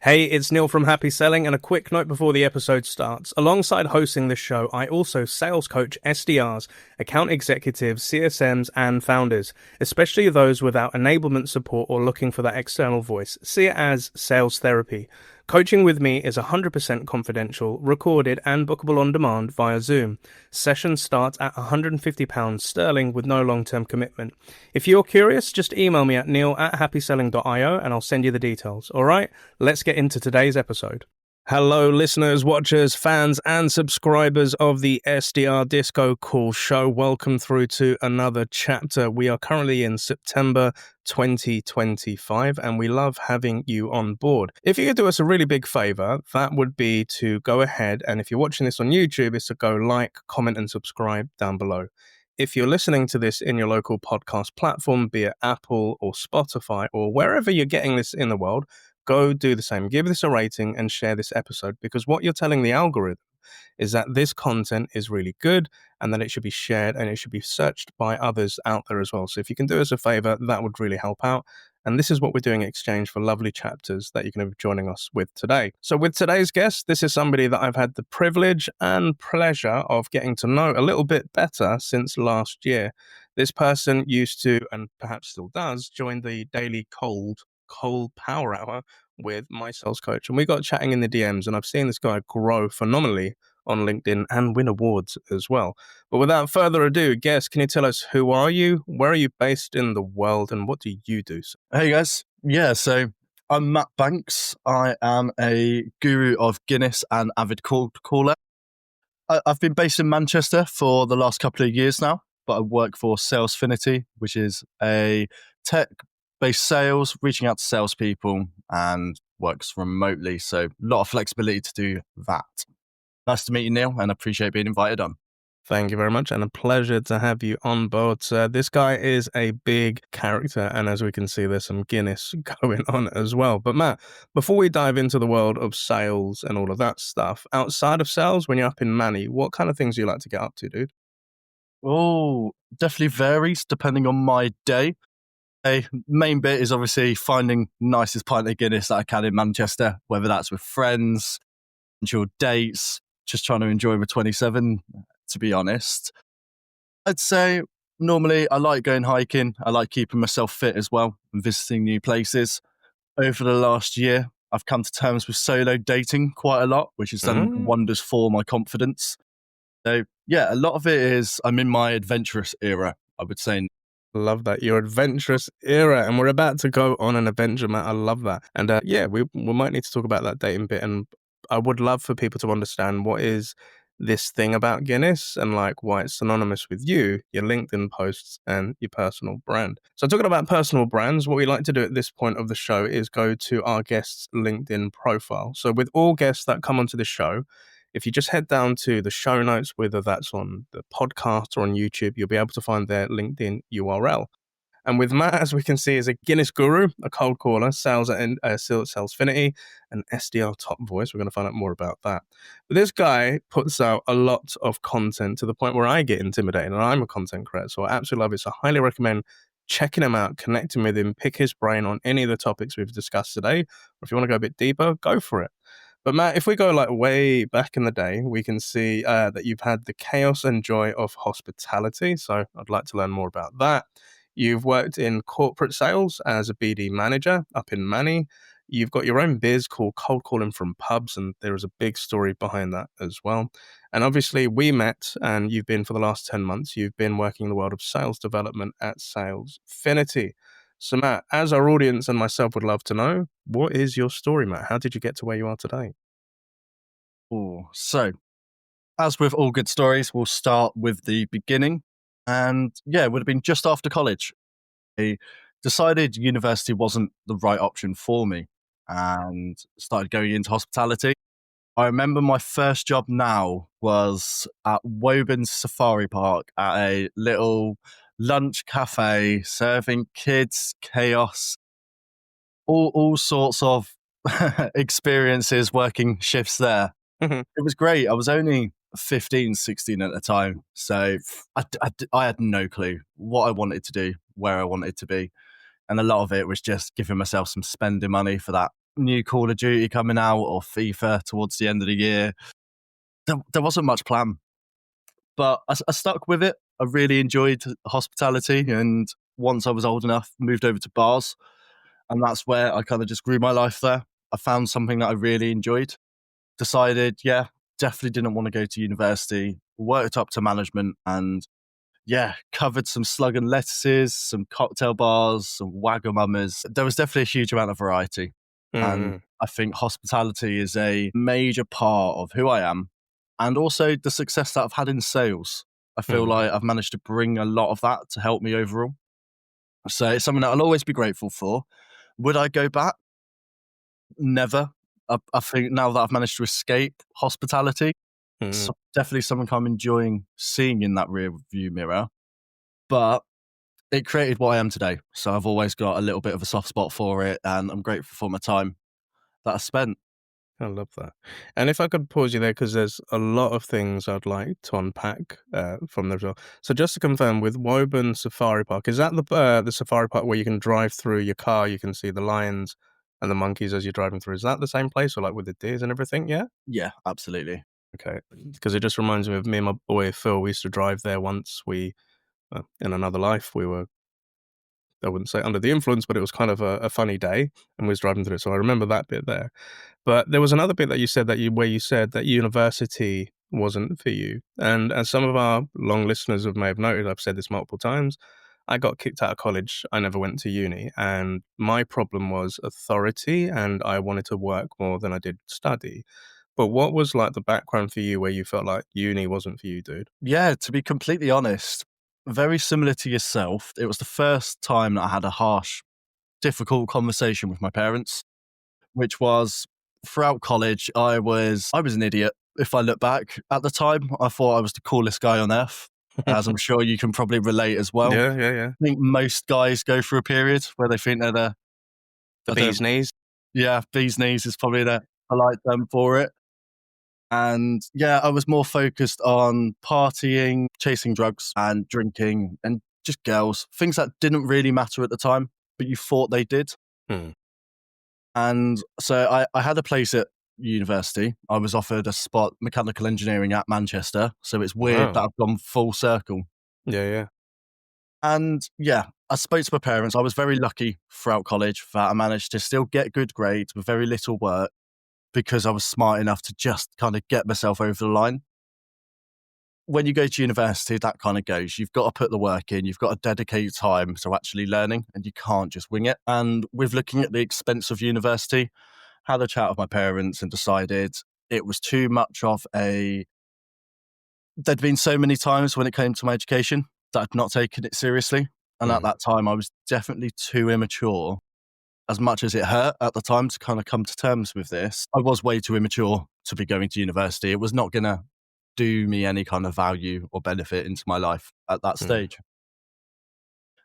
Hey, it's Neil from Happy Selling, and a quick note before the episode starts. Alongside hosting this show, I also sales coach SDRs, account executives, CSMs, and founders, especially those without enablement support or looking for that external voice. See it as sales therapy. Coaching with me is 100% confidential, recorded, and bookable on demand via Zoom. Sessions start at £150 sterling with no long-term commitment. If you're curious, just email me at neil@happyselling.io and I'll send you the details. All right, let's get into today's episode. Hello, listeners, watchers, fans, and subscribers of the SDR DiscoCall Show. Welcome through to another chapter. We are currently in September 2025, and we love having you on board. If you could do us a really big favor, that would be to go ahead, and if you're watching this on YouTube, is to go like, comment, and subscribe down below. If you're listening to this in your local podcast platform, be it Apple or Spotify or wherever you're getting this in the world, go do the same. Give this a rating and share this episode, because what you're telling the algorithm is that this content is really good and that it should be shared and it should be searched by others out there as well. So if you can do us a favor, that would really help out. And this is what we're doing in exchange for lovely chapters that you're going to be joining us with today. So with today's guest, this is somebody that I've had the privilege and pleasure of getting to know a little bit better since last year. This person used to, and perhaps still does, join the daily cold power hour with my sales coach, and we got chatting in the DMs, and I've seen this guy grow phenomenally on LinkedIn and win awards as well. But without further ado, guest, can you tell us, who are you, where are you based in the world, and what do you do? Hey guys, so I'm Matt Banks. I am a guru of Guinness and avid cold caller. I've been based in Manchester for the last couple of years now, but I work for Salesfinity, which is a tech-based sales, reaching out to salespeople, and works remotely. So a lot of flexibility to do that. Nice to meet you, Neil, and appreciate being invited on. Thank you very much, and a pleasure to have you on board, sir. This guy is a big character, and as we can see, there's some Guinness going on as well. But Matt, before we dive into the world of sales and all of that stuff, outside of sales, when you're up in Manny, what kind of things do you like to get up to, dude? Oh, definitely varies depending on my day. A main bit is obviously finding nicest pint of Guinness that I can in Manchester, whether that's with friends, your dates, just trying to enjoy my 27, to be honest. I'd say normally I like going hiking. I like keeping myself fit as well and visiting new places. Over the last year, I've come to terms with solo dating quite a lot, which has done wonders for my confidence. So yeah, a lot of it is I'm in my adventurous era, I would say. Love that. Your adventurous era. And we're about to go on an adventure, Matt. I love that. And we might need to talk about that dating bit. And I would love for people to understand what is this thing about Guinness and like why it's synonymous with you, your LinkedIn posts, and your personal brand. So talking about personal brands, what we like to do at this point of the show is go to our guest's LinkedIn profile. So with all guests that come onto the show, if you just head down to the show notes, whether that's on the podcast or on YouTube, you'll be able to find their LinkedIn URL. And with Matt, as we can see, is a Guinness guru, a cold caller, sales at Salesfinity, an SDR top voice. We're going to find out more about that. But this guy puts out a lot of content to the point where I get intimidated, and I'm a content creator, so I absolutely love it. So I highly recommend checking him out, connecting with him, pick his brain on any of the topics we've discussed today. Or if you want to go a bit deeper, go for it. But Matt, if we go like way back in the day, we can see that you've had the chaos and joy of hospitality. So I'd like to learn more about that. You've worked in corporate sales as a BD manager up in Manny. You've got your own biz called Cold Calling from Pubs, and there is a big story behind that as well. And obviously we met, and you've been for the last 10 months, you've been working in the world of sales development at Salesfinity. So Matt, as our audience and myself would love to know, what is your story, Matt? How did you get to where you are today? So as with all good stories, we'll start with the beginning. And yeah, it would have been just after college. I decided university wasn't the right option for me and started going into hospitality. I remember my first job now was at Woburn Safari Park at a little lunch cafe serving kids chaos, all sorts of experiences working shifts there. It was great. I was only 15, 16 at the time. So I had no clue what I wanted to do, where I wanted to be. And a lot of it was just giving myself some spending money for that new Call of Duty coming out or FIFA towards the end of the year. There wasn't much plan, but I stuck with it. I really enjoyed hospitality, and once I was old enough, moved over to bars, and that's where I kind of just grew my life there. I found something that I really enjoyed. Decided, yeah, definitely didn't want to go to university. Worked up to management, and yeah, covered some slug and lettuces, some cocktail bars, some Wagamamas. There was definitely a huge amount of variety. And Mm, I think hospitality is a major part of who I am and also the success that I've had in sales. I feel mm, like I've managed to bring a lot of that to help me overall. So it's something that I'll always be grateful for. Would I go back? Never. I think now that I've managed to escape hospitality, it's mm. definitely something I'm enjoying seeing in that rear view mirror. But it created what I am today. So I've always got a little bit of a soft spot for it, and I'm grateful for my time that I spent. I love that. And if I could pause you there, because there's a lot of things I'd like to unpack from there as well. So just to confirm, with Woburn Safari Park, is that the safari park where you can drive through your car, you can see the lions and the monkeys as you're driving through? Is that the same place, or like with the deers and everything? Yeah. Yeah, absolutely. Okay. Because it just reminds me of me and my boy Phil. We used to drive there once. In another life, we were, I wouldn't say under the influence, but it was kind of a funny day, and we was driving through it. So I remember that bit there. But there was another bit that you said where you said that university wasn't for you. And as some of our long listeners may have noted, I've said this multiple times. I got kicked out of college. I never went to uni, and my problem was authority, and I wanted to work more than I did study. But what was like the background for you where you felt like uni wasn't for you, dude? Yeah, to be completely honest, very similar to yourself. It was the first time that I had a harsh, difficult conversation with my parents, which was throughout college. I was an idiot. If I look back at the time, I thought I was the coolest guy on earth, as I'm sure you can probably relate as well. Yeah, yeah, yeah. I think most guys go through a period where they think they're The I don't, bee's knees. yeah, bee's knees is probably the polite term for it. And yeah, I was more focused on partying, chasing drugs and drinking and just girls, things that didn't really matter at the time, but you thought they did. Hmm. And so I had a place at university. I was offered a spot mechanical engineering at Manchester. So it's weird that Wow. I've gone full circle. Yeah, yeah. And yeah, I spoke to my parents. I was very lucky throughout college that I managed to still get good grades with very little work because I was smart enough to just kind of get myself over the line. When you go to university, that kind of goes. You've got to put the work in. You've got to dedicate time to actually learning, and you can't just wing it. And with looking at the expense of university, had a chat with my parents and decided it was too much of a. There'd been so many times when it came to my education that I'd not taken it seriously. And at Hmm. that time, I was definitely too immature. As much as it hurt at the time to kind of come to terms with this, I was way too immature to be going to university. It was not going to do me any kind of value or benefit into my life at that Hmm. stage.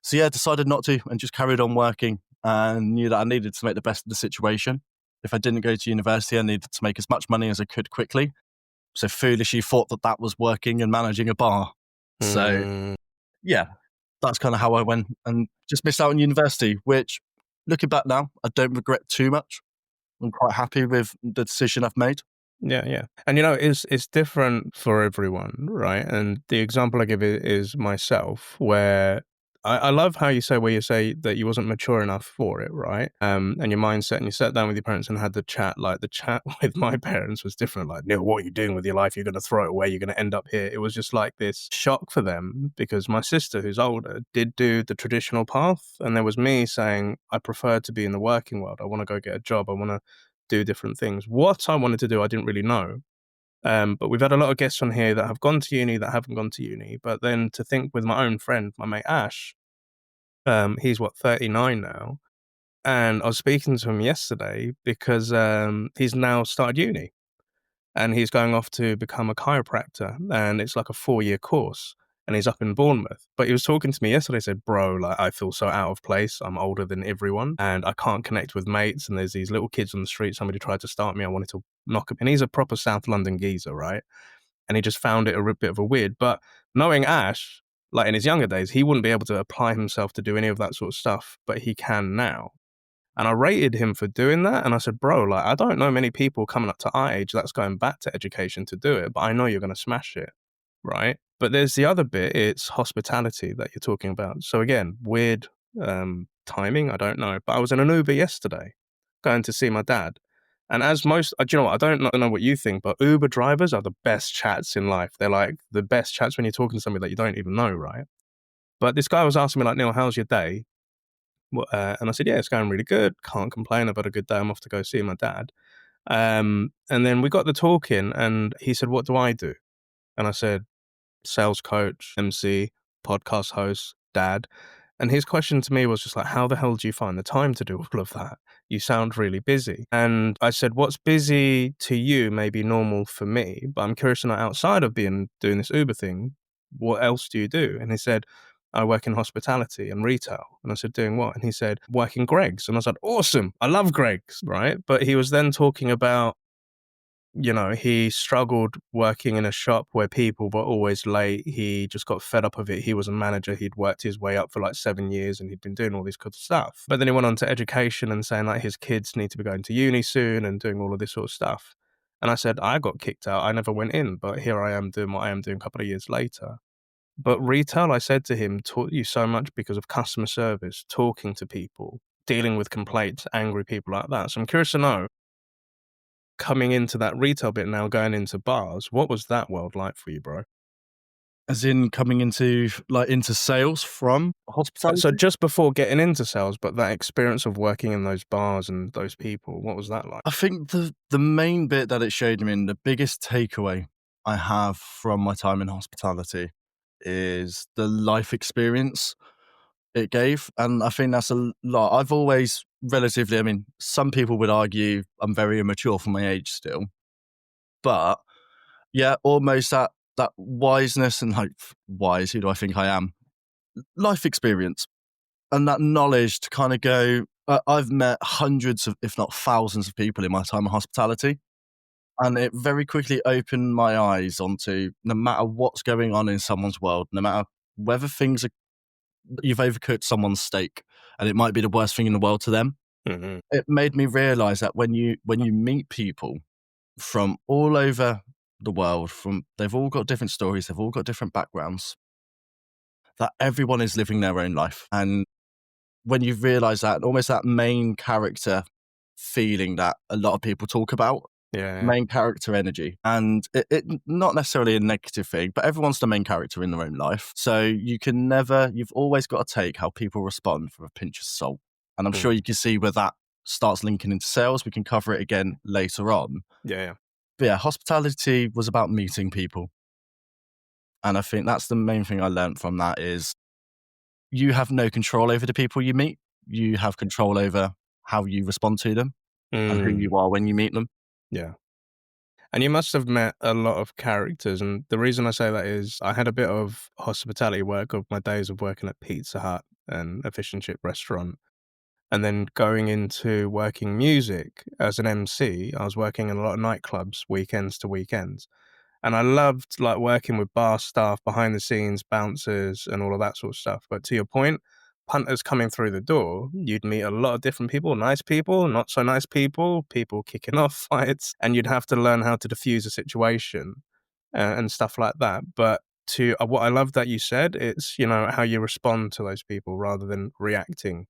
So yeah, decided not to and just carried on working and knew that I needed to make the best of the situation. If I didn't go to university, I needed to make as much money as I could quickly. So foolishly thought that that was working and managing a bar. So Hmm. yeah, that's kind of how I went and just missed out on university, which looking back now, I don't regret too much. I'm quite happy with the decision I've made. Yeah, yeah. And it's different for everyone, right? And the example I give is myself, where I love how you say where you say that you wasn't mature enough for it, right? And your mindset, and you sat down with your parents and had the chat. Like the chat with my parents was different. Like, Neil, what are you doing with your life? You're going to throw it away. You're going to end up here. It was just like this shock for them because my sister, who's older, did do the traditional path, and there was me saying I prefer to be in the working world. I want to go get a job. I want to do different things. What I wanted to do, I didn't really know. But we've had a lot of guests on here that have gone to uni, that haven't gone to uni. But then to think with my own friend, my mate Ash, he's 39 now. And I was speaking to him yesterday because he's now started uni and he's going off to become a chiropractor. And it's like a 4-year course. And he's up in Bournemouth. But he was talking to me yesterday, said, bro, like I feel so out of place. I'm older than everyone and I can't connect with mates. And there's these little kids on the street. Somebody tried to start me. I wanted to knock him. And he's a proper South London geezer, right? And he just found it a bit of a weird. But knowing Ash, like in his younger days, he wouldn't be able to apply himself to do any of that sort of stuff, but he can now. And I rated him for doing that. And I said, bro, like, I don't know many people coming up to our age that's going back to education to do it, but I know you're going to smash it, right? But there's the other bit, it's hospitality that you're talking about. So again, weird timing, I don't know. But I was in an Uber yesterday going to see my dad. And as most, do you know what, I don't know what you think, but Uber drivers are the best chats in life. They're like the best chats when you're talking to somebody that you don't even know, right? But this guy was asking me like, Neil, how's your day? And I said, yeah, it's going really good. Can't complain. I've had a good day. I'm off to go see my dad. And then we got to talking and he said, what do I do? And I said, sales coach, MC, podcast host, dad. And his question to me was just like, how the hell do you find the time to do all of that? You sound really busy. And I said, what's busy to you may be normal for me, but I'm curious to know outside of doing this Uber thing, what else do you do? And he said, I work in hospitality and retail. And I said, doing what? And he said, working Greg's. And I said, awesome. I love Greg's, right? But he was then talking about, you know, he struggled working in a shop where people were always late. He just got fed up of it. He was a manager. He'd worked his way up for like 7 years and he'd been doing all this good stuff. But then he went on to education and saying like his kids need to be going to uni soon and doing all of this sort of stuff. And I said, I got kicked out. I never went in, but here I am doing what I am doing a couple of years later. But retail, I said to him, taught you so much because of customer service, talking to people, dealing with complaints, angry people like that. So I'm curious to know, coming into that retail bit now, going into bars, what was that world like for you, bro? As in coming into sales from hospitality? So just before getting into sales, but that experience of working in those bars and those people, what was that like? I think the main bit that it showed me, and the biggest takeaway I have from my time in hospitality, is the life experience it gave. And I think that's a lot. I've always relatively, I mean, some people would argue I'm very immature for my age still, but yeah, almost that wiseness and like, wise, who do I think I am? Life experience and that knowledge to kind of go, I've met hundreds of, if not thousands of people in my time in hospitality. And it very quickly opened my eyes onto no matter what's going on in someone's world, no matter whether things are, you've overcooked someone's steak and it might be the worst thing in the world to them. Mm-hmm. It made me realize that when you meet people from all over the world, they've all got different stories, they've all got different backgrounds, that everyone is living their own life. And when you realize that, almost that main character feeling that a lot of people talk about, Yeah. main character energy, and it not necessarily a negative thing, but everyone's the main character in their own life. So you've always got to take how people respond with a pinch of salt. And I'm sure you can see where that starts linking into sales. We can cover it again later on. Yeah. But yeah, hospitality was about meeting people. And I think that's the main thing I learned from that is you have no control over the people you meet. You have control over how you respond to them and who you are when you meet them. Yeah. And you must have met a lot of characters. And the reason I say that is I had a bit of hospitality work of my days of working at Pizza Hut and a fish and chip restaurant. And then going into working music as an MC, I was working in a lot of nightclubs, weekends to weekends. And I loved like working with bar staff, behind the scenes, bouncers and all of that sort of stuff. But to your point, punters coming through the door, you'd meet a lot of different people, nice people, not so nice people, people kicking off fights, and you'd have to learn how to diffuse a situation and stuff like that. But to what I love that you said, it's, you know, how you respond to those people rather than reacting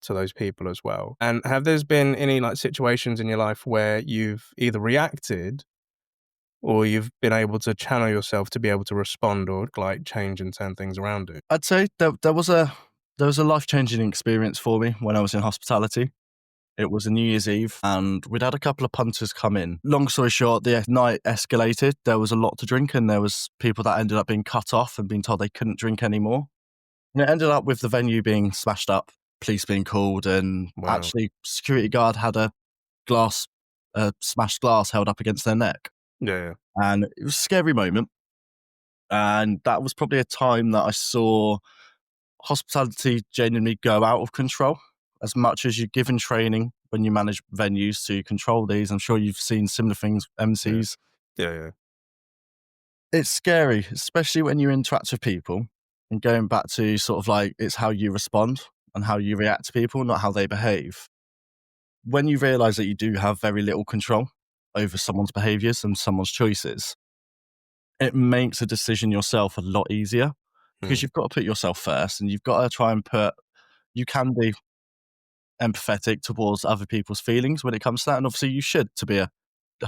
to those people as well. And have there's been any like situations in your life where you've either reacted or you've been able to channel yourself to be able to respond or like change and turn things around it? I'd say there was a life-changing experience for me when I was in hospitality. It was a New Year's Eve and we'd had a couple of punters come in. Long story short, the night escalated. There was a lot to drink and there was people that ended up being cut off and being told they couldn't drink anymore. And it ended up with the venue being smashed up, police being called, and actually security guard had a smashed glass held up against their neck. Yeah. And it was a scary moment. And that was probably a time that I saw hospitality genuinely go out of control. As much as you're given training when you manage venues to control these, I'm sure you've seen similar things, MCs. Yeah. It's scary, especially when you interact with people and going back to sort of like, it's how you respond and how you react to people, not how they behave. when you realize that you do have very little control over someone's behaviors and someone's choices, it makes a decision yourself a lot easier because you've got to put yourself first, and you've got to try and you can be empathetic towards other people's feelings when it comes to that. And obviously you should, to be a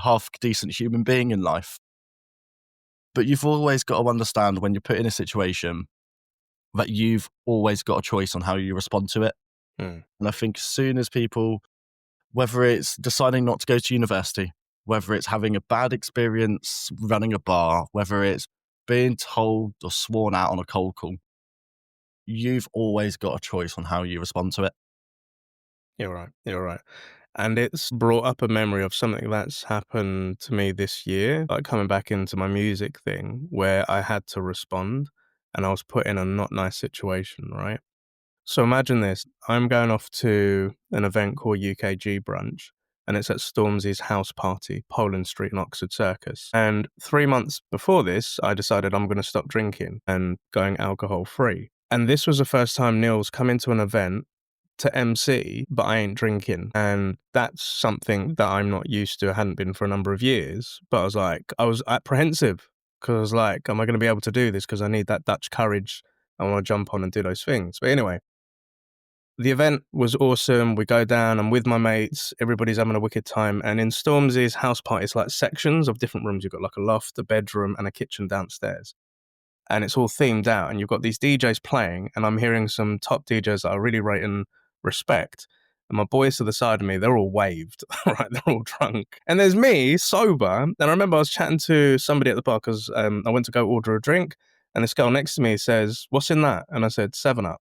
half decent human being in life. But you've always got to understand when you're put in a situation that you've always got a choice on how you respond to it. And I think as soon as people, whether it's deciding not to go to university, whether it's having a bad experience running a bar, whether it's being told or sworn out on a cold call, you've always got a choice on how you respond to it. You're right. And it's brought up a memory of something that's happened to me this year, like coming back into my music thing, where I had to respond and I was put in a not nice situation, right? So imagine this. I'm going off to an event called UKG Brunch, and it's at Stormzy's house party, Poland Street in Oxford Circus. And 3 months before this, I decided I'm going to stop drinking and going alcohol free. And this was the first time Neil's come into an event to MC, but I ain't drinking. And that's something that I'm not used to. I hadn't been for a number of years, but I was apprehensive because I was like, am I going to be able to do this? Because I need that Dutch courage. I want to jump on and do those things. But anyway, the event was awesome. We go down, I'm with my mates, everybody's having a wicked time. And in Stormzy's house party, it's like sections of different rooms. You've got like a loft, a bedroom, and a kitchen downstairs. And it's all themed out. And you've got these DJs playing, and I'm hearing some top DJs that I really rate and respect. And my boys to the side of me, they're all waved, right? They're all drunk. And there's me, sober. And I remember I was chatting to somebody at the bar because I went to go order a drink. And this girl next to me says, "What's in that?" And I said, 7-Up.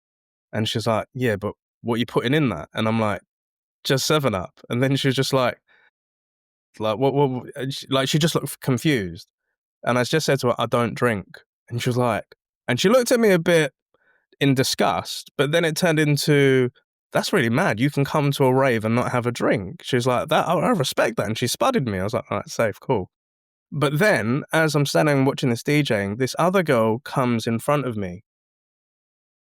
And she's like, "Yeah, but what are you putting in that?" And I'm like, "Just 7-Up." And then she was just like, what? Like, she just looked confused. And I just said to her, "I don't drink." And she was like, and she looked at me a bit in disgust, but then it turned into, "That's really mad. You can come to a rave and not have a drink." She was like, "That, I respect that." And she spudded me. I was like, "All right, safe, cool." But then, as I'm standing and watching this DJing, this other girl comes in front of me.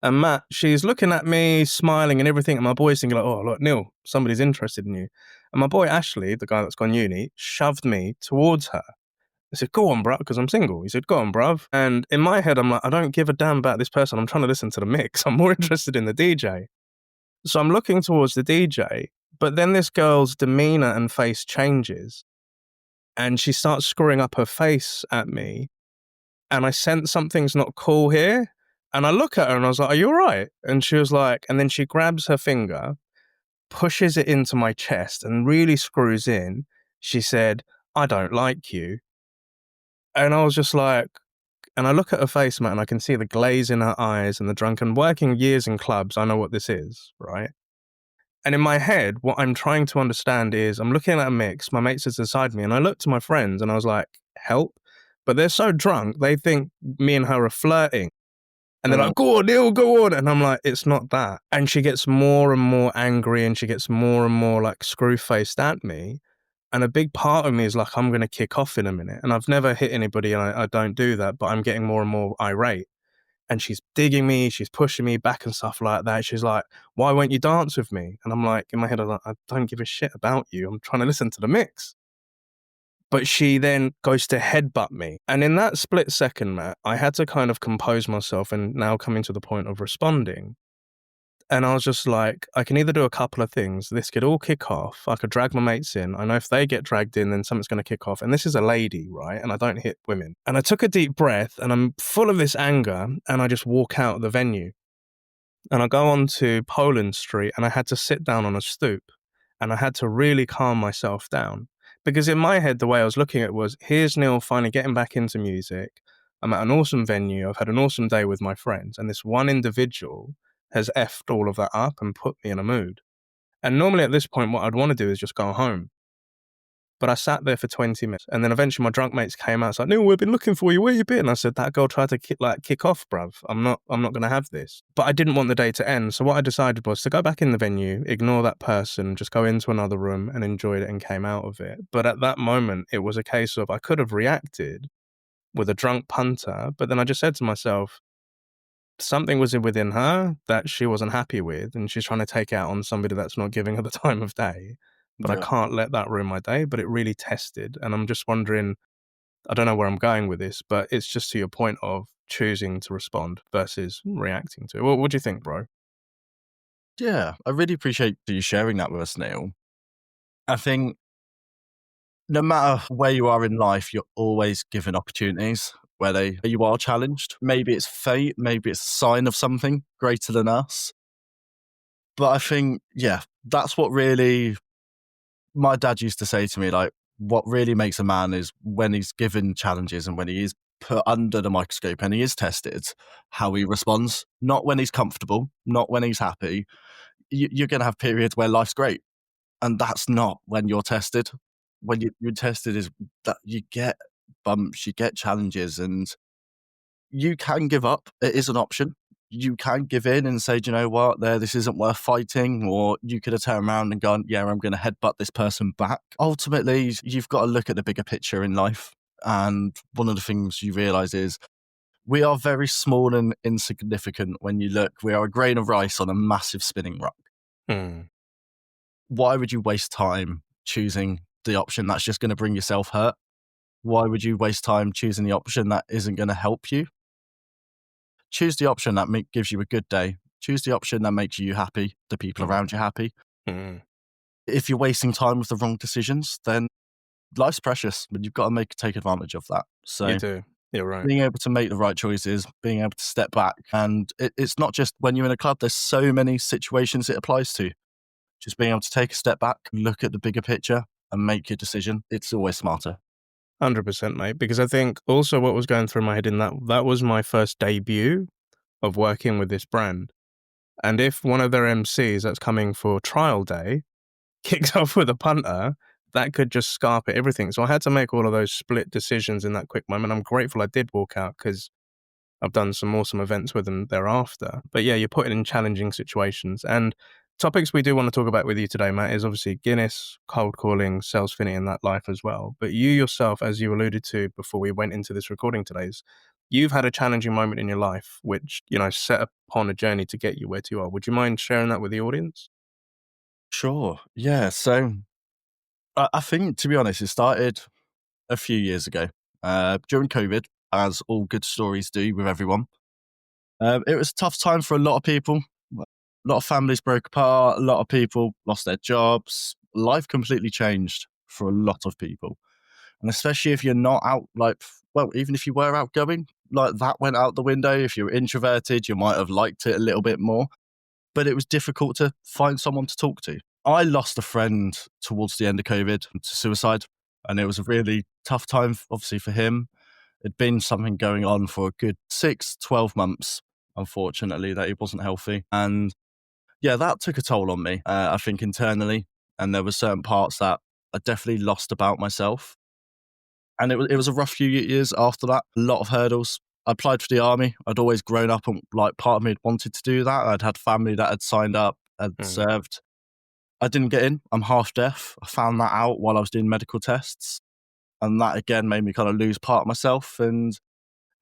And Matt, she's looking at me, smiling and everything. And my boy's thinking like, "Oh, look, Neil, somebody's interested in you." And my boy, Ashley, the guy that's gone uni, shoved me towards her. I said, "Go on, bruv," because I'm single. He said, "Go on, bruv." And in my head, I'm like, I don't give a damn about this person. I'm trying to listen to the mix. I'm more interested in the DJ. So I'm looking towards the DJ, but then this girl's demeanor and face changes. And she starts screwing up her face at me. And I sense something's not cool here. And I look at her and I was like, "Are you all right?" And she was like, and then she grabs her finger, pushes it into my chest and really screws in. She said, "I don't like you." And I was just like, and I look at her face, Matt, and I can see the glaze in her eyes and the drunken. Working years in clubs, I know what this is, right? And in my head, what I'm trying to understand is I'm looking at a mix, my mates is beside me, and I looked to my friends and I was like, "Help." But they're so drunk, they think me and her are flirting. And they're like, "Go on, Neil, go on." And I'm like, "It's not that." And she gets more and more angry and she gets more and more like screw-faced at me. And a big part of me is like, I'm going to kick off in a minute. And I've never hit anybody and I don't do that, but I'm getting more and more irate. And she's digging me, she's pushing me back and stuff like that. She's like, "Why won't you dance with me?" And I'm like, in my head, I'm like, I don't give a shit about you. I'm trying to listen to the mix. But she then goes to headbutt me. And in that split second, Matt, I had to kind of compose myself and now coming to the point of responding. And I was just like, I can either do a couple of things. This could all kick off. I could drag my mates in. I know if they get dragged in, then something's going to kick off. And this is a lady, right? And I don't hit women. And I took a deep breath and I'm full of this anger and I just walk out of the venue. And I go on to Poland Street and I had to sit down on a stoop and I had to really calm myself down. Because in my head, the way I was looking at it was, here's Neil finally getting back into music. I'm at an awesome venue. I've had an awesome day with my friends. And this one individual has effed all of that up and put me in a mood. And normally at this point, what I'd want to do is just go home. But I sat there for 20 minutes. And then eventually my drunk mates came out. It's like, "Neil, we've been looking for you. Where you been?" And I said, "That girl tried to kick off, bruv. I'm not going to have this." But I didn't want the day to end. So what I decided was to go back in the venue, ignore that person, just go into another room and enjoyed it and came out of it. But at that moment, it was a case of I could have reacted with a drunk punter. But then I just said to myself, something was within her that she wasn't happy with. And she's trying to take out on somebody that's not giving her the time of day. but I Yeah. can't let that ruin my day. But it really tested. And I'm just wondering, I don't know where I'm going with this, but it's just to your point of choosing to respond versus reacting to it. What do you think, bro? Yeah, I really appreciate you sharing that with us, Neil. I think no matter where you are in life, you're always given opportunities where you are challenged. Maybe it's fate, maybe it's a sign of something greater than us. But I think, yeah, that's what really my dad used to say to me, like, what really makes a man is when he's given challenges and when he is put under the microscope and he is tested, how he responds, not when he's comfortable, not when he's happy. You're going to have periods where life's great. And that's not when you're tested. When you're tested is that you get bumps, you get challenges, and you can give up. It is an option. You can give in and say, do you know what, this isn't worth fighting. Or you could have turned around and gone, yeah, I'm going to headbutt this person back. Ultimately, you've got to look at the bigger picture in life. And one of the things you realize is we are very small and insignificant when you look. We are a grain of rice on a massive spinning rock. Hmm. Why would you waste time choosing the option that's just going to bring yourself hurt? Why would you waste time choosing the option that isn't going to help you? Choose the option that gives you a good day. Choose the option that makes you happy, the people Hmm. around you happy. Hmm. If you're wasting time with the wrong decisions, then life's precious, but you've got to take advantage of that. You So do. You're right. being able to make the right choices, being able to step back, and it's not just when you're in a club, there's so many situations it applies to. Just being able to take a step back, look at the bigger picture and make your decision. It's always smarter. 100%, mate. Because I think also what was going through my head in that was my first debut of working with this brand. And if one of their MCs that's coming for trial day kicks off with a punter, that could just scarper everything. So I had to make all of those split decisions in that quick moment. I'm grateful I did walk out because I've done some awesome events with them thereafter. But yeah, you're put in challenging situations. And topics we do want to talk about with you today, Matt, is obviously Guinness, cold calling, Salesfinity, and that life as well. But you yourself, as you alluded to before we went into this recording today's, you've had a challenging moment in your life, which, set upon a journey to get you where you are. Would you mind sharing that with the audience? Sure. Yeah. So I think, to be honest, it started a few years ago during COVID, as all good stories do with everyone. It was a tough time for a lot of people. A lot of families broke apart. A lot of people lost their jobs. Life completely changed for a lot of people. And especially if you're not out, even if you were outgoing, like that went out the window. If you were introverted, you might have liked it a little bit more. But it was difficult to find someone to talk to. I lost a friend towards the end of COVID to suicide. And it was a really tough time, obviously, for him. It'd been something going on for a good 6-12 months, unfortunately, that he wasn't healthy. And yeah, that took a toll on me, I think, internally. And there were certain parts that I definitely lost about myself. And it was a rough few years after that, a lot of hurdles. I applied for the army. I'd always grown up and part of me had wanted to do that. I'd had family that had signed up, had Mm. served. I didn't get in. I'm half deaf. I found that out while I was doing medical tests. And that again made me kind of lose part of myself. And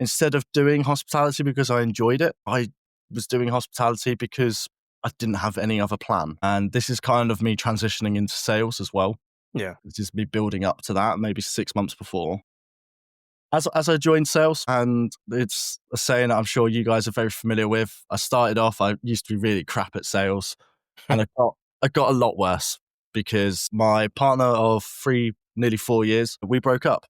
instead of doing hospitality because I enjoyed it, I was doing hospitality because I didn't have any other plan. And this is kind of me transitioning into sales as well. Yeah. This is me building up to that, maybe 6 months before. As I joined sales, and it's a saying that I'm sure you guys are very familiar with. I started off, I used to be really crap at sales, and I got a lot worse because my partner of nearly 4 years, we broke up.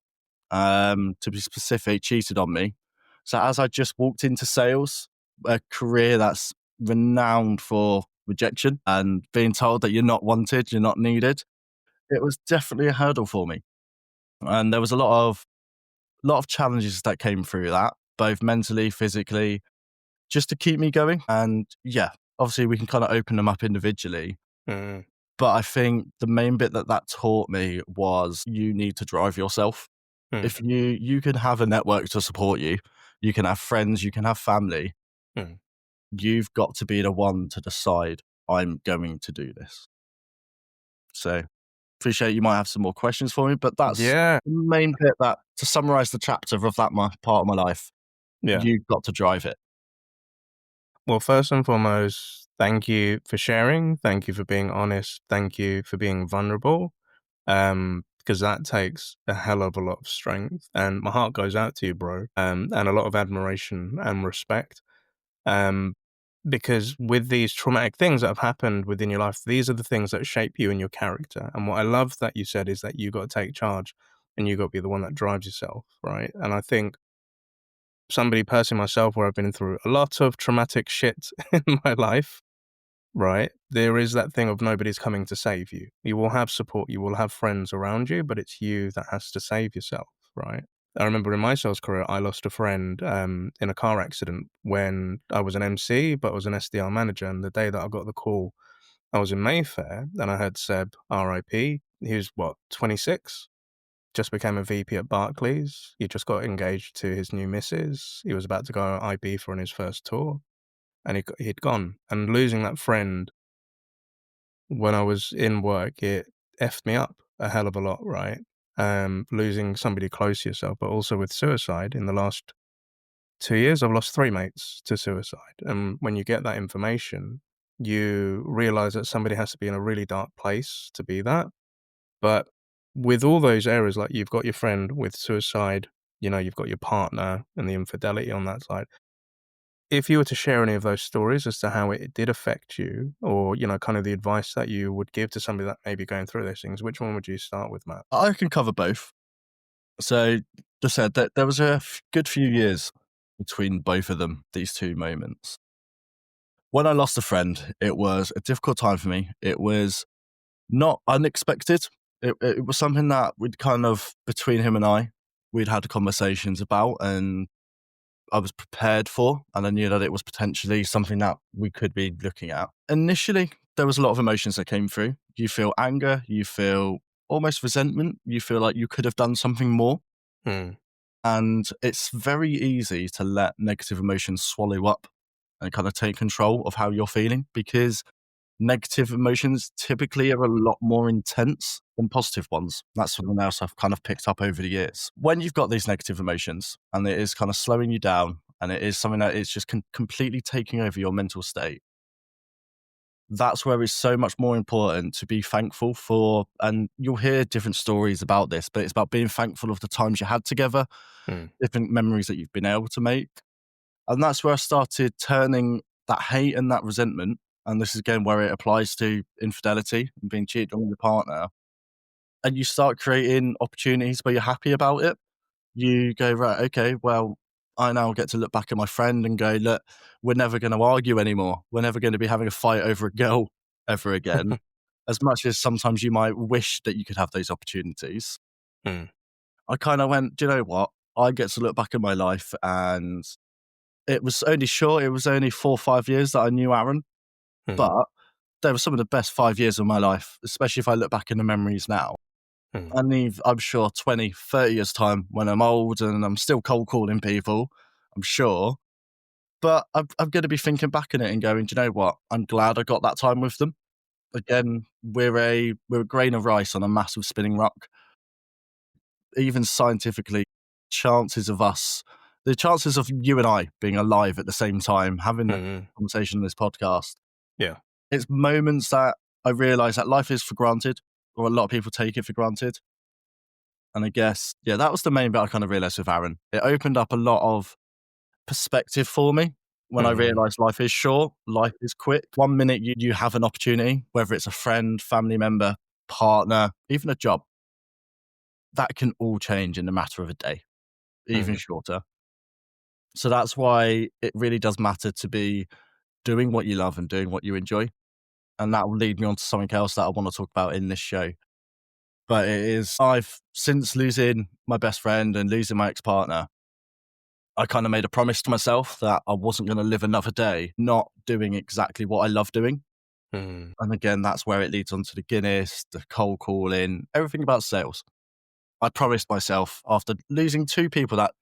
To be specific, cheated on me. So as I just walked into sales, a career that's renowned for rejection and being told that you're not wanted, you're not needed, it was definitely a hurdle for me. And there was a lot of challenges that came through that, both mentally, physically, just to keep me going. And yeah, obviously we can kind of open them up individually. Mm. But I think the main bit that taught me was you need to drive yourself. Mm. If you can have a network to support you, you can have friends, you can have family. Mm. You've got to be the one to decide, I'm going to do this. So appreciate you might have some more questions for me, but that's Yeah. the main bit that to summarize the chapter of that my part of my life, Yeah. you've got to drive it. Well, first and foremost, thank you for sharing. Thank you for being honest. Thank you for being vulnerable. Because that takes a hell of a lot of strength. And my heart goes out to you, bro. And a lot of admiration and respect. Um, because with these traumatic things that have happened within your life, these are the things that shape you and your character. And what I love that you said is that you got to take charge and you got to be the one that drives yourself, right? And I think somebody personally myself, where I've been through a lot of traumatic shit in my life, right? There is that thing of nobody's coming to save you. You will have support, you will have friends around you, but it's you that has to save yourself, right? I remember in my sales career, I lost a friend in a car accident when I was an MC, but I was an SDR manager. And the day that I got the call, I was in Mayfair and I heard Seb, RIP. He was, 26? Just became a VP at Barclays. He just got engaged to his new missus. He was about to go IB for on his first tour. And he'd gone. And losing that friend when I was in work, it effed me up a hell of a lot, right? Losing somebody close to yourself, but also with suicide. In the last 2 years, I've lost 3 mates to suicide. And when you get that information, you realize that somebody has to be in a really dark place to be that. But with all those areas, like you've got your friend with suicide, you've got your partner and the infidelity on that side. If you were to share any of those stories as to how it did affect you, or, kind of the advice that you would give to somebody that may be going through those things, which one would you start with, Matt? I can cover both. So just said that there was a good few years between both of them, these two moments. When I lost a friend, it was a difficult time for me. It was not unexpected. It was something that we'd kind of, between him and I, we'd had conversations about and I was prepared for. And I knew that it was potentially something that we could be looking at. Initially, there was a lot of emotions that came through. You feel anger, you feel almost resentment, you feel like you could have done something more. Hmm. And it's very easy to let negative emotions swallow you up and kind of take control of how you're feeling, because negative emotions typically are a lot more intense than positive ones. That's something else I've kind of picked up over the years. When you've got these negative emotions and it is kind of slowing you down and it is something that is just completely taking over your mental state, that's where it's so much more important to be thankful for. And you'll hear different stories about this, but it's about being thankful of the times you had together, Hmm. different memories that you've been able to make. And that's where I started turning that hate and that resentment. And this is again where it applies to infidelity and being cheated on with your partner. And you start creating opportunities where you're happy about it. You go, right, okay, well, I now get to look back at my friend and go, look, we're never going to argue anymore. We're never going to be having a fight over a girl ever again. As much as sometimes you might wish that you could have those opportunities, Hmm. I kind of went, do you know what? I get to look back at my life and it was only short. It was only 4 or 5 years that I knew Aaron, Hmm. but they were some of the best 5 years of my life, especially if I look back in the memories now. Hmm. And I'm sure 20, 30 years time when I'm old and I'm still cold calling people, I'm sure. But I'm going to be thinking back in it and going, do you know what? I'm glad I got that time with them. Again, we're a grain of rice on a massive spinning rock. Even scientifically, the chances of you and I being alive at the same time, having a Hmm. conversation on this podcast, Yeah. it's moments that I realize that life is for granted, or a lot of people take it for granted. And I guess, yeah, that was the main bit I kind of realized with Aaron. It opened up a lot of perspective for me when I Hmm. realized life is short, life is quick. 1 minute you have an opportunity, whether it's a friend, family member, partner, even a job, that can all change in a matter of a day, even Hmm. shorter. So that's why it really does matter to be doing what you love and doing what you enjoy. And that will lead me on to something else that I want to talk about in this show. But I've, since losing my best friend and losing my ex-partner, I kind of made a promise to myself that I wasn't going to live another day not doing exactly what I love doing. Hmm. And again, that's where it leads on to the Guinness, the cold calling, everything about sales. I promised myself after losing 2 people that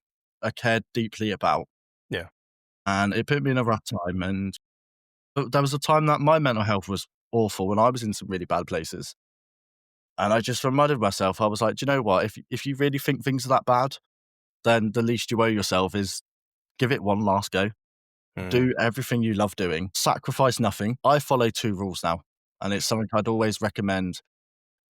I cared deeply about. Yeah. And it put me in a rough time. And there was a time that my mental health was awful and I was in some really bad places. And I just reminded myself, I was like, do you know what? If you really think things are that bad, then the least you owe yourself is give it one last go. Do everything you love doing, sacrifice nothing. I follow 2 rules now, and it's something I'd always recommend.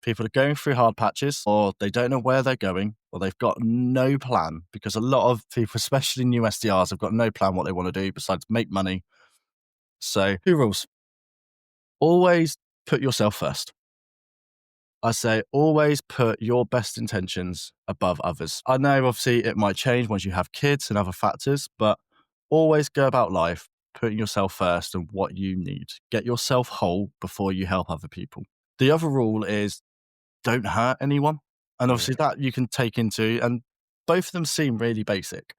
People are going through hard patches, or they don't know where they're going, or they've got no plan, because a lot of people, especially new SDRs, have got no plan what they want to do besides make money. So 2 rules. Always put yourself first. I say always put your best intentions above others. I know obviously it might change once you have kids and other factors, but always go about life putting yourself first and what you need. Get yourself whole before you help other people. The other rule is don't hurt anyone. And obviously that you can take into, and both of them seem really basic.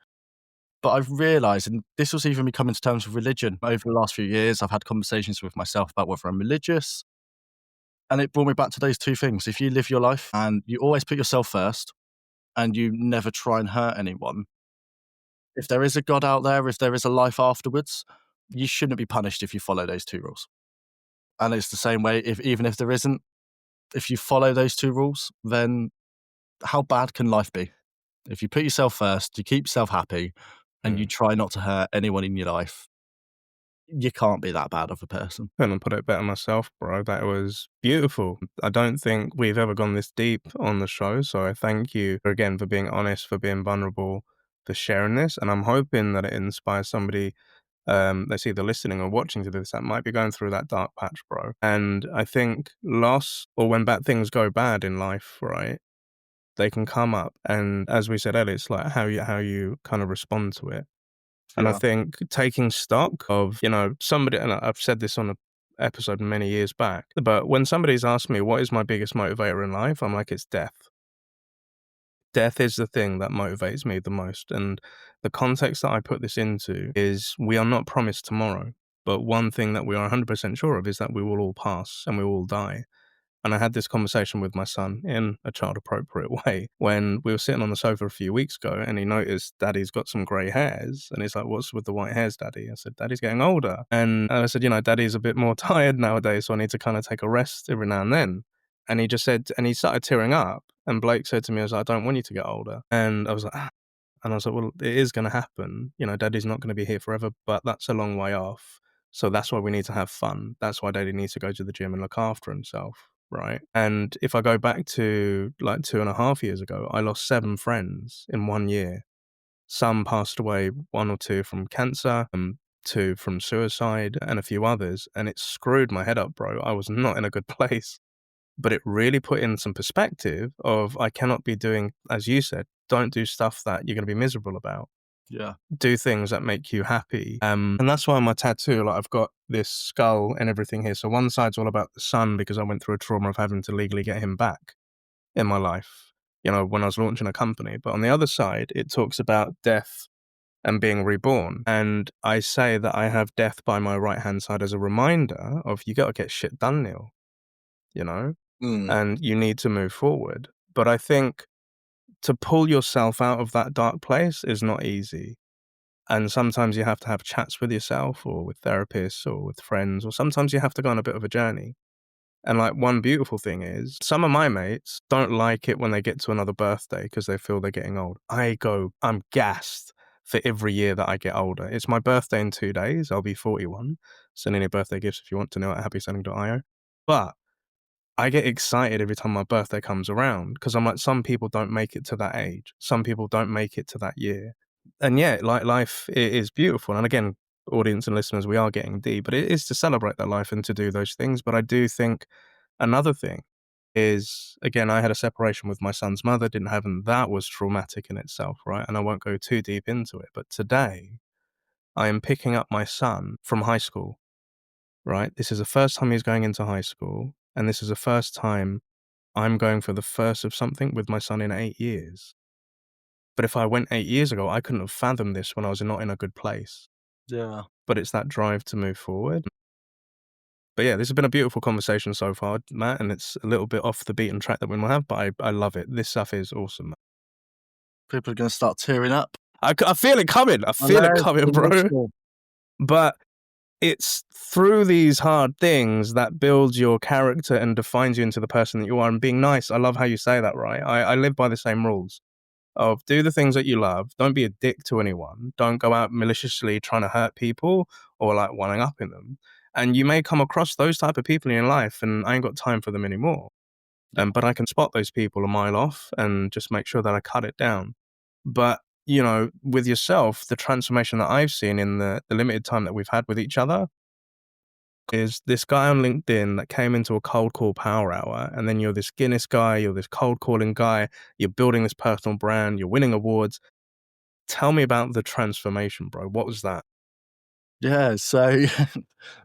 But I've realized, and this was even me coming to terms with religion over the last few years, I've had conversations with myself about whether I'm religious. And it brought me back to those 2 things. If you live your life and you always put yourself first and you never try and hurt anyone, if there is a God out there, if there is a life afterwards, you shouldn't be punished if you follow those 2 rules. And it's the same way, even if there isn't, if you follow those 2 rules, then how bad can life be? If you put yourself first, you keep yourself happy, and you try not to hurt anyone in your life, you can't be that bad of a person. Couldn't put it better myself, bro. That was beautiful. I don't think we've ever gone this deep on the show, so I thank you again for being honest, for being vulnerable, for sharing this, and I'm hoping that it inspires somebody that's either listening or watching to this that might be going through that dark patch, bro. And I think loss, or when bad things go bad in life, right, they can come up, and as we said earlier, it's like how you kind of respond to it. And I think taking stock of, somebody, and I've said this on an episode many years back, but when somebody's asked me, what is my biggest motivator in life? I'm like, it's death. Death is the thing that motivates me the most. And the context that I put this into is we are not promised tomorrow. But one thing that we are 100% sure of is that we will all pass and we will all die. And I had this conversation with my son in a child-appropriate way when we were sitting on the sofa a few weeks ago, and he noticed Daddy's got some grey hairs. And he's like, what's with the white hairs, Daddy? I said, Daddy's getting older. And I said, Daddy's a bit more tired nowadays, so I need to kind of take a rest every now and then. And he just said, and he started tearing up. And Blake said to me, I don't want you to get older. And I was like, And I was like, well, it is going to happen. Daddy's not going to be here forever, but that's a long way off. So that's why we need to have fun. That's why Daddy needs to go to the gym and look after himself. Right. And if I go back to like 2.5 years ago, I lost 7 friends in 1 year. Some passed away, 1 or 2 from cancer, 2 from suicide, and a few others. And it screwed my head up, bro. I was not in a good place. But it really put in some perspective of I cannot be doing, as you said, don't do stuff that you're going to be miserable about. Yeah. Do things that make you happy. And that's why my tattoo, like I've got this skull and everything here. So one side's all about the son because I went through a trauma of having to legally get him back in my life, when I was launching a company. But on the other side, it talks about death and being reborn. And I say that I have death by my right-hand side as a reminder of you got to get shit done, Neil, and you need to move forward. But I think to pull yourself out of that dark place is not easy. And sometimes you have to have chats with yourself or with therapists or with friends, or sometimes you have to go on a bit of a journey. And like one beautiful thing is some of my mates don't like it when they get to another birthday because they feel they're getting old. I'm gassed for every year that I get older. It's my birthday in 2 days. I'll be 41. Send any birthday gifts if you want to know at happyselling.io. But I get excited every time my birthday comes around because I'm like, some people don't make it to that age. Some people don't make it to that year. And yeah, like life it is beautiful. And again, audience and listeners, we are getting deep, but it is to celebrate that life and to do those things. But I do think another thing is, again, I had a separation with my son's mother, didn't have, and that was traumatic in itself, right? And I won't go too deep into it. But today, I am picking up my son from high school, right? This is the first time he's going into high school. And this is the first time I'm going for the first of something with my son in 8 years. But if I went 8 years ago, I couldn't have fathomed this when I was not in a good place. Yeah. But it's that drive to move forward. But yeah, this has been a beautiful conversation so far, Matt, and it's a little bit off the beaten track that we might have, but I love it. This stuff is awesome. People are going to start tearing up. I feel it coming. I feel it coming, bro. But it's through these hard things that builds your character and defines you into the person that you are. And being nice, I love how you say that, right? I live by the same rules. of do the things that you love. Don't be a dick to anyone. Don't go out maliciously trying to hurt people or like one up in them. And you may come across those type of people in your life, and I ain't got time for them anymore. Yeah. But I can spot those people a mile off and just make sure that I cut it down. But, you know, with yourself, the transformation that I've seen in the limited time that we've had with each other is this guy on LinkedIn that came into a cold call power hour. And then you're this Guinness guy, you're this cold calling guy, you're building this personal brand, you're winning awards. Tell me about the transformation, bro. What was that? Yeah, so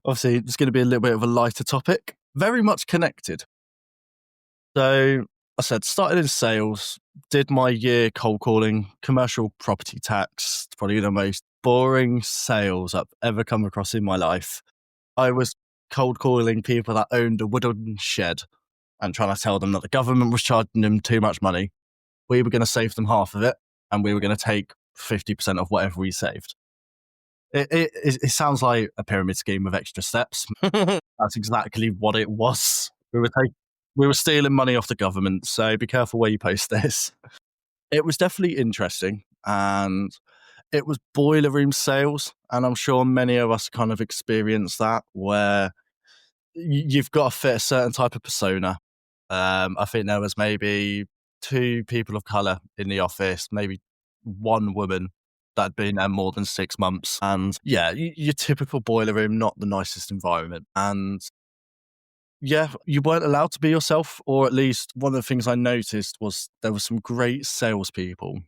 obviously it's going to be a little bit of a lighter topic, very much connected. So I said, started in sales, did my year cold calling, commercial property tax, probably the most boring sales I've ever come across in my life. I was cold calling people that owned a wooden shed and trying to tell them that the government was charging them too much money. We were going to save them half of it, and we were going to take 50% of whatever we saved. It sounds like a pyramid scheme with extra steps. That's exactly what it was. We were stealing money off the government, so be careful where you post this. It was definitely interesting, and it was boiler room sales, and I'm sure many of us kind of experienced that, where you've got to fit a certain type of persona. I think there was maybe 2 people of color in the office, maybe 1 woman that had been there more than 6 months. And yeah, your typical boiler room, not the nicest environment. And yeah, you weren't allowed to be yourself, or at least one of the things I noticed was there were some great salespeople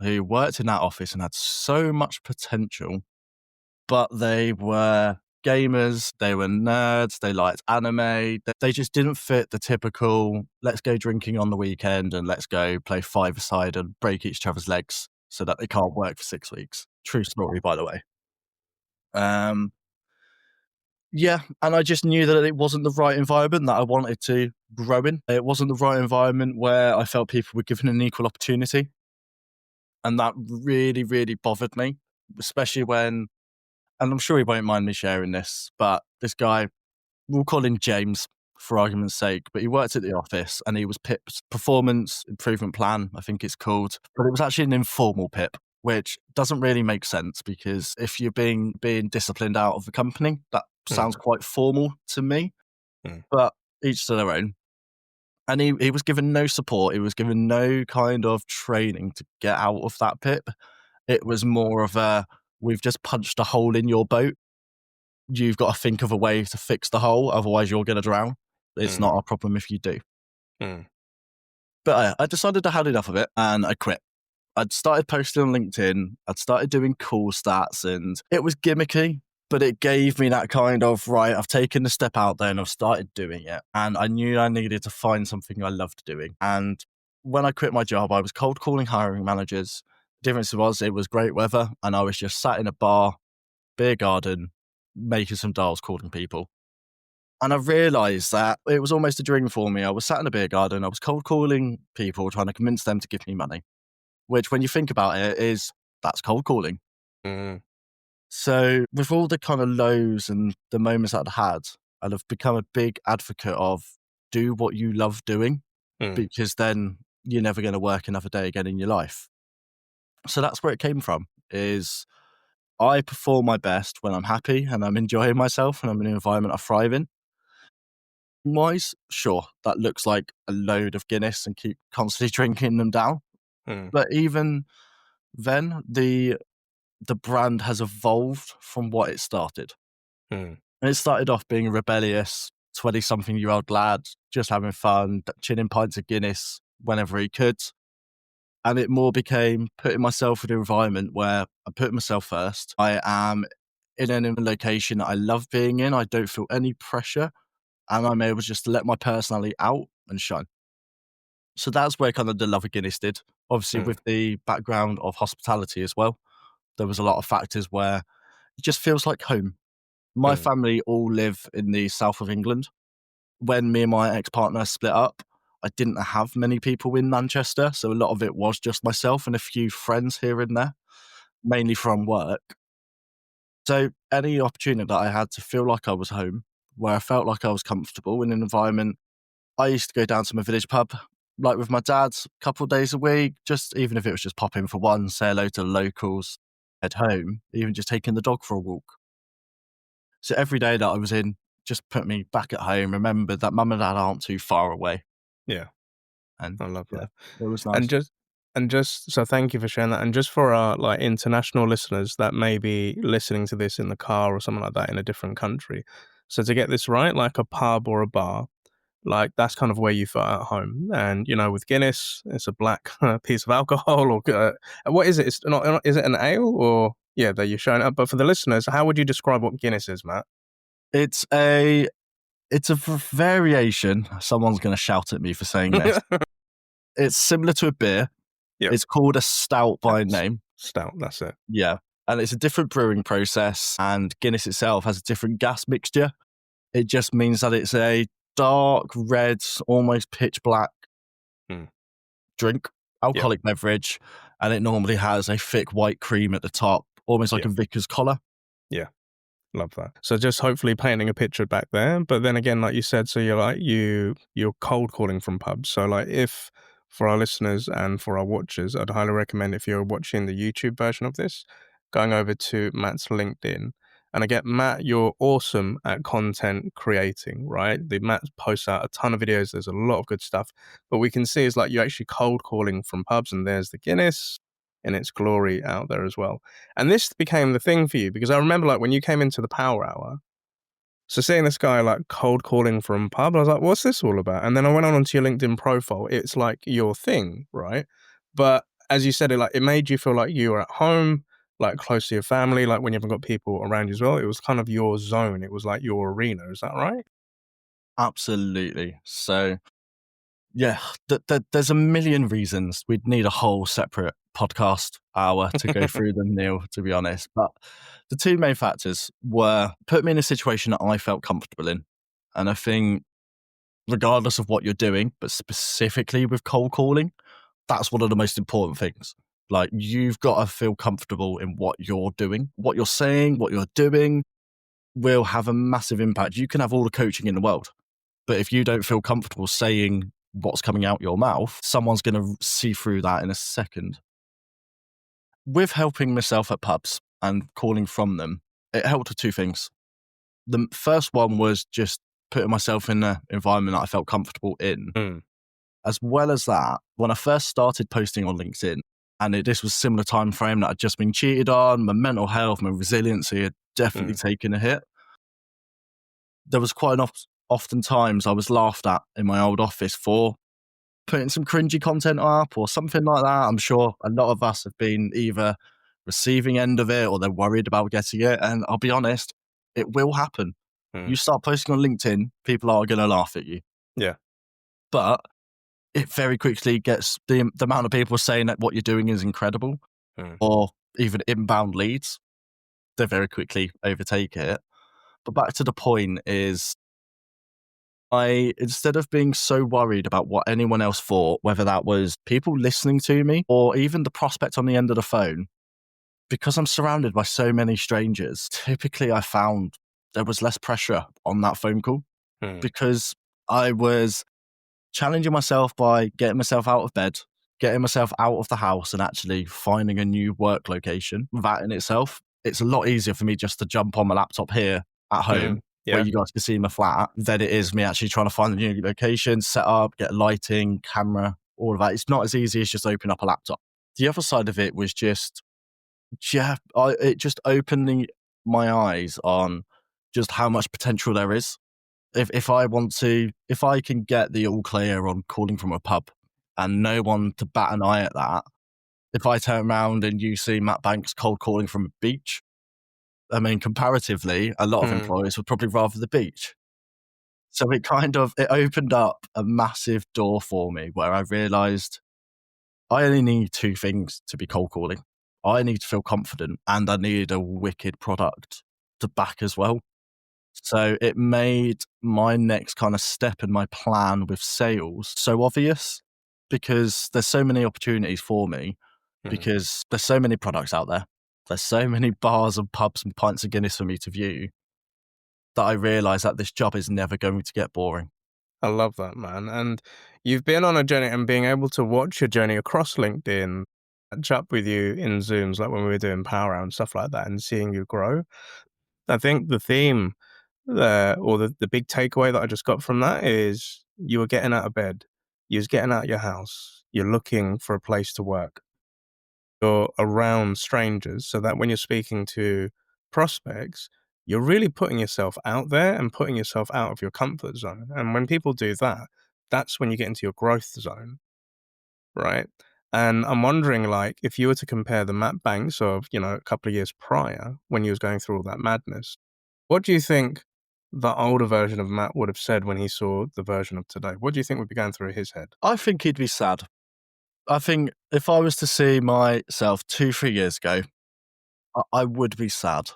who worked in that office and had so much potential, but they were gamers, they were nerds, they liked anime. They just didn't fit the typical, let's go drinking on the weekend and let's go play five-a-side and break each other's legs so that they can't work for 6 weeks. True story, by the way. Um, yeah, and I just knew that it wasn't the right environment that I wanted to grow in. It wasn't the right environment where I felt people were given an equal opportunity. And that really, really bothered me, especially when, and I'm sure he won't mind me sharing this, but this guy, we'll call him James for argument's sake, but he worked at the office and he was PIP's performance improvement plan, I think it's called, but it was actually an informal PIP, which doesn't really make sense because if you're being disciplined out of the company, that sounds quite formal to me, but each to their own. And he was given no support. He was given no kind of training to get out of that PIP. It was more of a, we've just punched a hole in your boat. You've got to think of a way to fix the hole, otherwise you're going to drown. It's not a problem if you do. But I decided I had enough of it and I quit. I'd started posting on LinkedIn. I'd started doing cool stats and it was gimmicky, but it gave me that kind of, right, I've taken the step out there and I've started doing it. And I knew I needed to find something I loved doing. And when I quit my job, I was cold calling hiring managers. The difference was it was great weather and I was just sat in a bar, beer garden, making some dials, calling people. And I realised that it was almost a dream for me. I was sat in a beer garden, I was cold calling people, trying to convince them to give me money, which when you think about it, that's cold calling. So with all the kind of lows and the moments that I'd had, I'd have become a big advocate of do what you love doing, because then you're never going to work another day again in your life. So that's where it came from, is I perform my best when I'm happy and I'm enjoying myself and I'm in an environment I thrive in. Wise, sure, that looks like a load of Guinness and keep constantly drinking them down. But even then, the brand has evolved from what it started. And it started off being a rebellious 20-something-year-old lad, just having fun, chinning pints of Guinness whenever he could. And it more became putting myself in an environment where I put myself first. I am in a location that I love being in. I don't feel any pressure. And I'm able just to let my personality out and shine. So that's where kind of the love of Guinness did. Obviously, with the background of hospitality as well, there was a lot of factors where it just feels like home. My family all live in the south of England. When me and my ex-partner split up, I didn't have many people in Manchester, so a lot of it was just myself and a few friends here and there, mainly from work. So any opportunity that I had to feel like I was home, where I felt like I was comfortable in an environment, I used to go down to my village pub like with my dad, a couple of days a week, just even if it was just pop in for one, say hello to the locals, head home, even just taking the dog for a walk. So every day that I was in, just put me back at home, remembered that mum and dad aren't too far away. Yeah, And I love yeah, that. it was And nice. just so thank you for sharing that. And just for our like international listeners that may be listening to this in the car or something like that in a different country. So to get this right, like a pub or a bar, like that's kind of where you feel at home. And you know, with Guinness, it's a black piece of alcohol, or what is it? It's not. Is it an ale or yeah? That you're showing up. But for the listeners, how would you describe what Guinness is, Matt? It's a variation. Someone's going to shout at me for saying this. It's similar to a beer. Yep. It's called a stout by name. Stout. That's it. Yeah. And it's a different brewing process, and Guinness itself has a different gas mixture. It just means that it's a dark red, almost pitch black drink, alcoholic beverage, and it normally has a thick white cream at the top, almost like a vicar's collar. Yeah. Love that. So just hopefully painting a picture back there. But then again, like you said, so you're like you're cold calling from pubs. So like if for our listeners and for our watchers, I'd highly recommend if you're watching the YouTube version of this, going over to Matt's LinkedIn. And again, Matt, you're awesome at content creating, right? The Matt posts out a ton of videos. There's a lot of good stuff. But we can see is like you're actually cold calling from pubs, and there's the Guinness in its glory out there as well. And this became the thing for you because I remember like when you came into the Power Hour, so seeing this guy like cold calling from pub, I was like, what's this all about? And then I went onto your LinkedIn profile. It's like your thing, right? But as you said, it made you feel like you were at home, like close to your family, like when you haven't got people around you as well. It was kind of your zone. It was like your arena. Is that right? Absolutely. So yeah, there's a million reasons. We'd need a whole separate podcast hour to go through them, Neil, to be honest. But the two main factors were put me in a situation that I felt comfortable in. And I think regardless of what you're doing, but specifically with cold calling, that's one of the most important things. Like you've got to feel comfortable in what you're doing, what you're saying, what you're doing will have a massive impact. You can have all the coaching in the world, but if you don't feel comfortable saying what's coming out your mouth, someone's going to see through that in a second. With helping myself at pubs and calling from them, it helped with two things. The first one was just putting myself in an environment that I felt comfortable in. As well as that, when I first started posting on LinkedIn, and this was a similar time frame that I'd just been cheated on, my mental health, my resiliency had definitely taken a hit. There was quite often times I was laughed at in my old office for putting some cringy content up or something like that. I'm sure a lot of us have been either receiving end of it or they're worried about getting it. And I'll be honest, it will happen. You start posting on LinkedIn, people are going to laugh at you. Yeah. But it very quickly gets the amount of people saying that what you're doing is incredible or even inbound leads, they very quickly overtake it. But back to the point is instead of being so worried about what anyone else thought, whether that was people listening to me or even the prospect on the end of the phone, because I'm surrounded by so many strangers, typically I found there was less pressure on that phone call because I was challenging myself by getting myself out of bed, getting myself out of the house and actually finding a new work location. That in itself, it's a lot easier for me just to jump on my laptop here at home where you guys can see my flat than it is me actually trying to find a new location, set up, get lighting, camera, all of that. It's not as easy as just open up a laptop. The other side of it was it just opened my eyes on just how much potential there is. If I can get the all clear on calling from a pub and no one to bat an eye at that, if I turn around and you see Matt Banks cold calling from a beach, I mean, comparatively, a lot of employers would probably rather the beach. So it opened up a massive door for me where I realized I only need two things to be cold calling. I need to feel confident and I need a wicked product to back as well. So it made my next kind of step in my plan with sales so obvious because there's so many opportunities for me because there's so many products out there. There's so many bars and pubs and pints of Guinness for me to view that I realize that this job is never going to get boring. I love that, man. And you've been on a journey and being able to watch your journey across LinkedIn, catch up with you in Zooms, like when we were doing Power Hour and stuff like that, and seeing you grow. I think the theme there, or the big takeaway that I just got from that is you were getting out of bed, you was getting out of your house, you're looking for a place to work, you're around strangers, so that when you're speaking to prospects, you're really putting yourself out there and putting yourself out of your comfort zone. And when people do that, that's when you get into your growth zone, right? And I'm wondering, like, if you were to compare the Matt Banks of, a couple of years prior when you was going through all that madness, what do you think the older version of Matt would have said when he saw the version of today? What do you think would be going through his head? I think he'd be sad. I think if I was to see myself 2-3 years ago, I would be sad.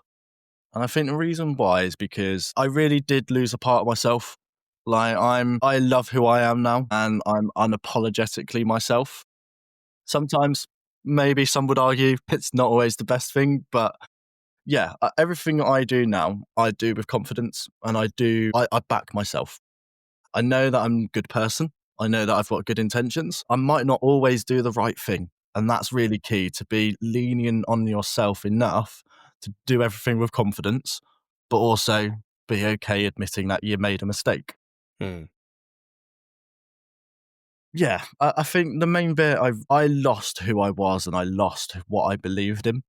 And I think the reason why is because I really did lose a part of myself. Like I love who I am now, and I'm unapologetically myself. Sometimes maybe some would argue it's not always the best thing, but yeah, everything I do now, I do with confidence, and I back myself. I know that I'm a good person. I know that I've got good intentions. I might not always do the right thing. And that's really key, to be lenient on yourself enough to do everything with confidence, but also be okay admitting that you made a mistake. Hmm. Yeah, I think the main bit, I lost who I was and I lost what I believed in.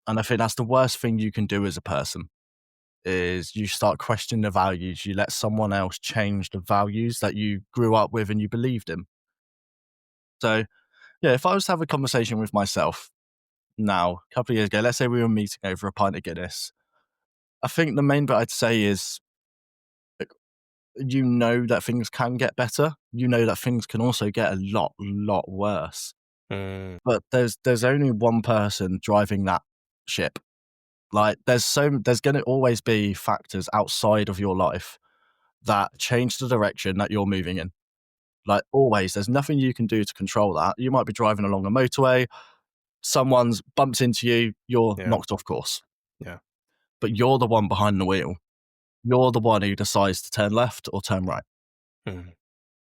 And I think that's the worst thing you can do as a person, is you start questioning the values. You let someone else change the values that you grew up with and you believed in. So yeah, if I was to have a conversation with myself now, a couple of years ago, let's say we were meeting over a pint of Guinness, I think the main bit I'd say is, like, you know that things can get better. You know that things can also get a lot worse. Hmm. But there's only one person driving that ship. Like there's going to always be factors outside of your life that change the direction that you're moving in. Like always, there's nothing you can do to control that. You might be driving along a motorway, someone's bumped into you, you're Yeah. knocked off course. Yeah. But you're the one behind the wheel. You're the one who decides to turn left or turn right. Hmm.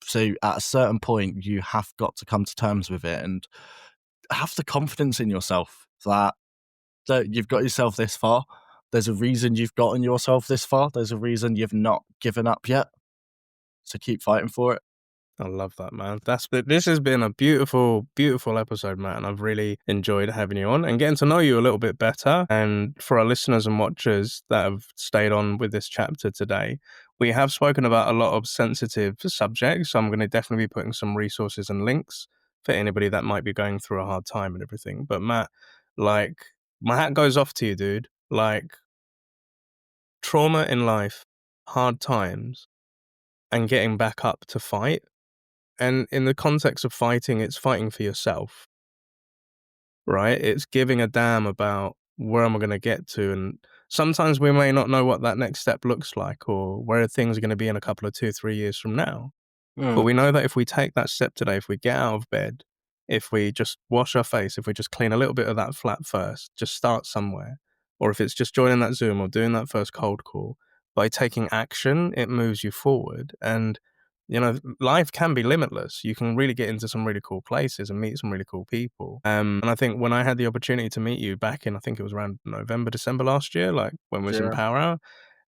So at a certain point, you have got to come to terms with it and have the confidence in yourself that you've got yourself this far. There's a reason you've gotten yourself this far. There's a reason you've not given up yet. So keep fighting for it. I love that, man. This has been a beautiful, beautiful episode, Matt, and I've really enjoyed having you on and getting to know you a little bit better. And for our listeners and watchers that have stayed on with this chapter today, we have spoken about a lot of sensitive subjects. So I'm going to definitely be putting some resources and links for anybody that might be going through a hard time and everything. But Matt, like, my hat goes off to you, dude. Like, trauma in life, hard times, and getting back up to fight. And in the context of fighting, it's fighting for yourself, right? It's giving a damn about where am I going to get to. And sometimes we may not know what that next step looks like or where things are going to be in a couple of 2-3 years from now. But we know that if we take that step today, if we get out of bed, if we just wash our face, if we just clean a little bit of that flat first, just start somewhere, or if it's just joining that Zoom or doing that first cold call, by taking action, it moves you forward. And, life can be limitless. You can really get into some really cool places and meet some really cool people. And I think when I had the opportunity to meet you back in, I think it was around November, December last year, like when we was in Yeah. Power Hour,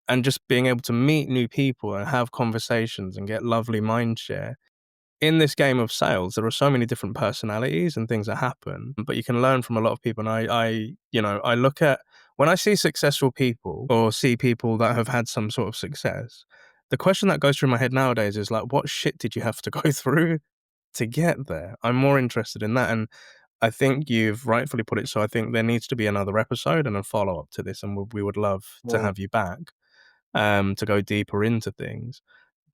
and just being able to meet new people and have conversations and get lovely mind share. In this game of sales, there are so many different personalities and things that happen, but you can learn from a lot of people. And I look at, when I see successful people or see people that have had some sort of success, the question that goes through my head nowadays is like, what shit did you have to go through to get there? I'm more interested in that. And I think you've rightfully put it. So I think there needs to be another episode and a follow up to this. And we would love to Well, have you back to go deeper into things.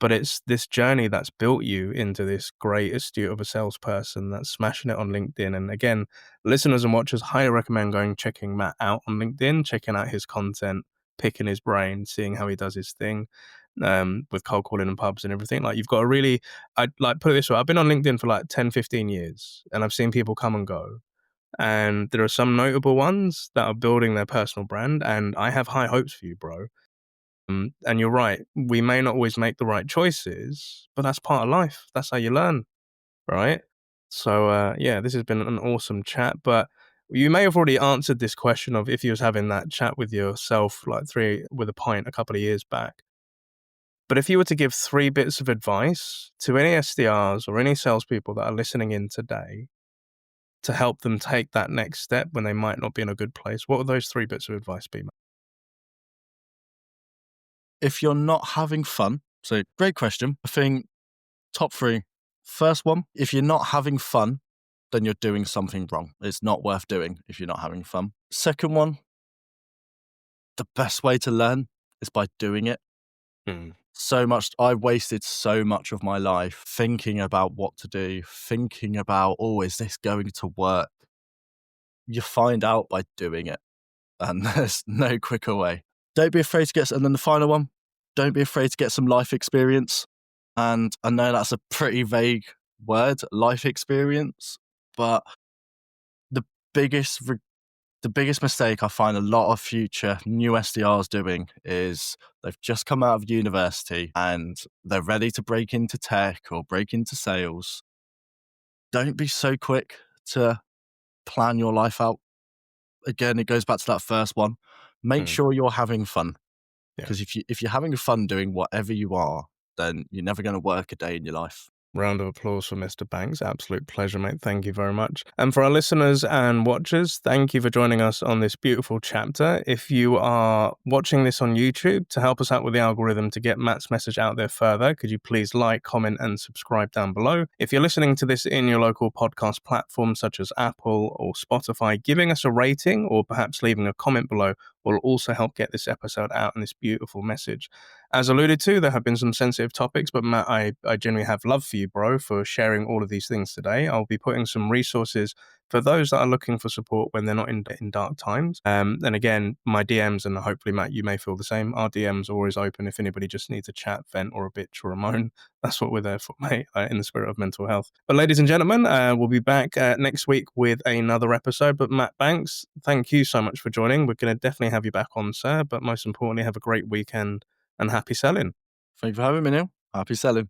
But it's this journey that's built you into this great astute of a salesperson that's smashing it on LinkedIn. And again, listeners and watchers, highly recommend checking Matt out on LinkedIn, checking out his content, picking his brain, seeing how he does his thing with cold calling and pubs and everything. Like, you've got a really, I'd like put it this way, I've been on LinkedIn for like 10, 15 years and I've seen people come and go. And there are some notable ones that are building their personal brand. And I have high hopes for you, bro. And you're right, we may not always make the right choices, but that's part of life. That's how you learn, right? So, yeah, this has been an awesome chat, but you may have already answered this question of if you was having that chat with yourself, like three with a pint a couple of years back. But if you were to give 3 bits of advice to any SDRs or any salespeople that are listening in today to help them take that next step when they might not be in a good place, what would those 3 bits of advice be, Matt? If you're not having fun, so great question. I think top 3. First one, if you're not having fun, then you're doing something wrong. It's not worth doing if you're not having fun. Second one, the best way to learn is by doing it. I wasted so much of my life thinking about what to do, thinking about, is this going to work? You find out by doing it, and there's no quicker way. Don't be afraid to get, and then the final one, don't be afraid to get some life experience. And I know that's a pretty vague word, life experience, but the biggest mistake I find a lot of future new SDRs doing is they've just come out of university and they're ready to break into tech or break into sales. Don't be so quick to plan your life out. Again, it goes back to that first one. Make sure you're having fun. Because if you're having fun doing whatever you are, then you're never going to work a day in your life. Round of applause for Mr. Banks. Absolute pleasure, mate. Thank you very much. And for our listeners and watchers, thank you for joining us on this beautiful chapter. If you are watching this on YouTube, to help us out with the algorithm to get Matt's message out there further, could you please like, comment, and subscribe down below? If you're listening to this in your local podcast platform, such as Apple or Spotify, giving us a rating or perhaps leaving a comment below will also help get this episode out and this beautiful message. As alluded to, there have been some sensitive topics, but Matt, I genuinely have love for you, bro, for sharing all of these things today. I'll be putting some resources for those that are looking for support when they're not in dark times. And again, my DMs, and hopefully, Matt, you may feel the same. Our DMs are always open if anybody just needs a chat, vent, or a bitch or a moan. That's what we're there for, mate, in the spirit of mental health. But ladies and gentlemen, we'll be back next week with another episode. But Matt Banks, thank you so much for joining. We're going to definitely have you back on, sir. But most importantly, have a great weekend and happy selling. Thank you for having me, Neil. Happy selling.